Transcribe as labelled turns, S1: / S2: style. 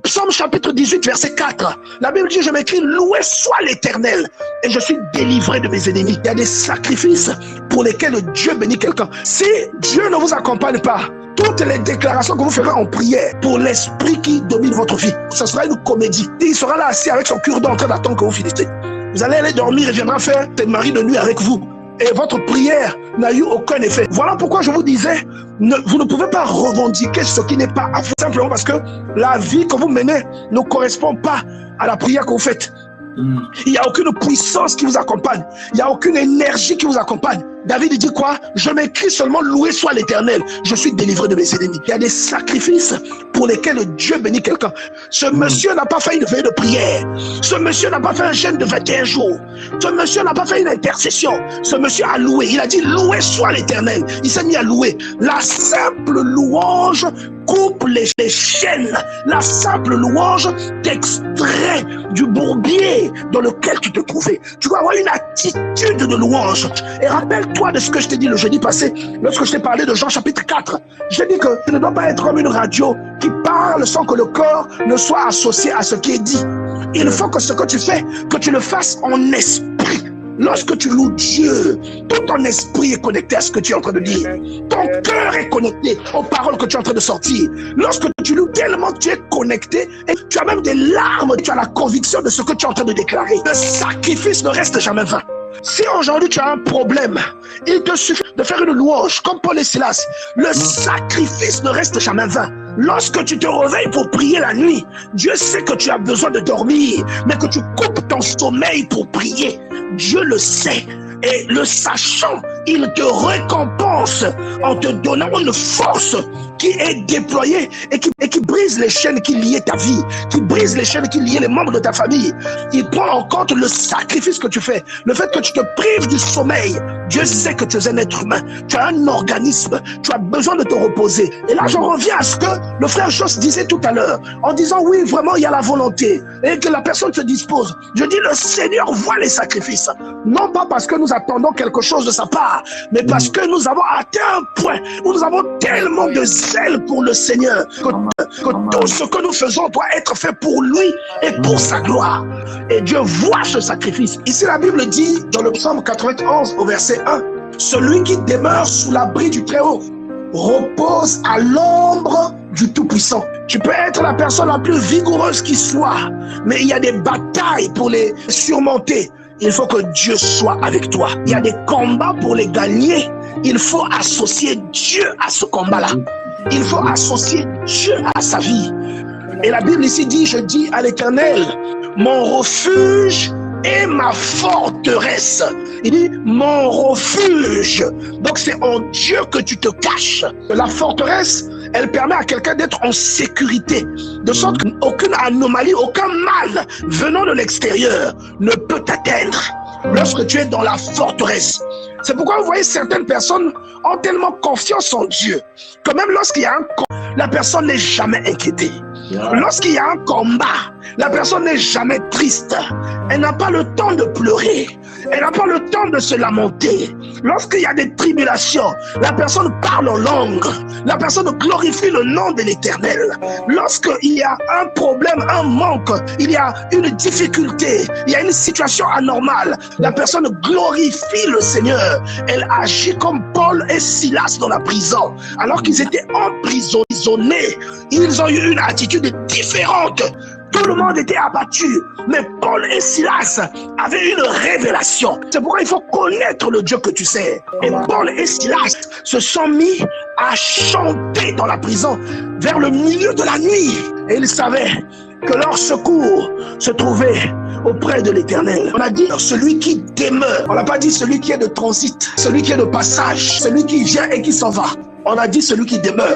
S1: Psaume chapitre 18, verset 4. La Bible dit, je m'écris, loué soit l'Éternel et je suis délivré de mes ennemis. Il y a des sacrifices pour lesquels Dieu bénit quelqu'un. Si Dieu ne vous accompagne pas, toutes les déclarations que vous ferez en prière pour l'esprit qui domine votre vie, ce sera une comédie. Et il sera là assis avec son cure-dent en train d'attendre que vous finissez. Vous allez aller dormir et viendra faire tes maris de nuit avec vous. Et votre prière n'a eu aucun effet. Voilà pourquoi je vous disais, vous ne pouvez pas revendiquer ce qui n'est pas à vous. Simplement parce que la vie que vous menez ne correspond pas à la prière que vous faites. Il n'y a aucune puissance qui vous accompagne. Il n'y a aucune énergie qui vous accompagne. David dit quoi? Je m'écris seulement, loué soit l'Éternel. Je suis délivré de mes ennemis. Il y a des sacrifices pour lesquels Dieu bénit quelqu'un. Ce monsieur n'a pas fait une veille de prière. Ce monsieur n'a pas fait un jeûne de 21 jours. Ce monsieur n'a pas fait une intercession. Ce monsieur a loué. Il a dit loué soit l'Éternel. Il s'est mis à louer. La simple louange coupe les chaînes. La simple louange t'extrait du bourbier dans lequel tu te trouvais. Tu dois avoir une attitude de louange. Et rappelle-toi de ce que je t'ai dit le jeudi passé, lorsque je t'ai parlé de Jean chapitre 4. J'ai dit que tu ne dois pas être comme une radio qui parle sans que le corps ne soit associé à ce qui est dit. Il faut que ce que tu fais, que tu le fasses en esprit. Lorsque tu loues Dieu, tout ton esprit est connecté à ce que tu es en train de dire. Ton cœur est connecté aux paroles que tu es en train de sortir. Lorsque tu loues tellement, tu es connecté et tu as même des larmes, tu as la conviction de ce que tu es en train de déclarer. Le sacrifice ne reste jamais vain. Si aujourd'hui tu as un problème, il te suffit de faire une louange comme Paul et Silas. Le sacrifice ne reste jamais vain. Lorsque tu te réveilles pour prier la nuit, Dieu sait que tu as besoin de dormir, mais que tu coupes ton sommeil pour prier. Dieu le sait. Et le sachant, il te récompense en te donnant une force qui est déployée et qui brise les chaînes qui liaient ta vie, qui brise les chaînes qui liaient les membres de ta famille. Il prend en compte le sacrifice que tu fais, le fait que tu te prives du sommeil. Dieu sait que tu es un être humain, tu as un organisme, tu as besoin de te reposer. Et là, j'en reviens à ce que le frère Joss disait tout à l'heure, en disant oui, vraiment, il y a la volonté et que la personne se dispose. Je dis, le Seigneur voit les sacrifices, non pas parce que nous attendons quelque chose de sa part, mais parce que nous avons atteint un point où nous avons tellement de zèle pour le Seigneur que tout ce que nous faisons doit être fait pour lui et pour sa gloire. Et Dieu voit ce sacrifice. Ici, la Bible dit dans le psaume 91 au verset 1, celui qui demeure sous l'abri du Très-Haut repose à l'ombre du Tout-Puissant. Tu peux être la personne la plus vigoureuse qui soit, mais il y a des batailles pour les surmonter. Il faut que Dieu soit avec toi. Il y a des combats pour les gagner. Il faut associer Dieu à ce combat-là. Il faut associer Dieu à sa vie. Et la Bible ici dit, je dis à l'Éternel, mon refuge et ma forteresse. Il dit, mon refuge. Donc c'est en Dieu que tu te caches. La forteresse, elle permet à quelqu'un d'être en sécurité, de sorte qu'aucune anomalie, aucun mal venant de l'extérieur ne peut t'atteindre lorsque tu es dans la forteresse. C'est pourquoi vous voyez certaines personnes ont tellement confiance en Dieu que même lorsqu'il y a un combat, la personne n'est jamais inquiétée. Lorsqu'il y a un combat, la personne n'est jamais triste. Elle n'a pas le temps de pleurer. Elle n'a pas le temps de se lamenter. Lorsqu'il y a des tribulations, la personne parle en langue. La personne glorifie le nom de l'Éternel. Lorsqu'il y a un problème, un manque, il y a une difficulté, il y a une situation anormale, la personne glorifie le Seigneur. Elle agit comme Paul et Silas dans la prison. Alors qu'ils étaient emprisonnés, ils ont eu une attitude différente. Tout le monde était abattu, mais Paul et Silas avaient une révélation. C'est pourquoi il faut connaître le Dieu que tu sais. Et Paul et Silas se sont mis à chanter dans la prison vers le milieu de la nuit. Et ils savaient que leur secours se trouvait auprès de l'Éternel. On a dit celui qui demeure. On n'a pas dit celui qui est de transit, celui qui est de passage, celui qui vient et qui s'en va. On a dit celui qui demeure.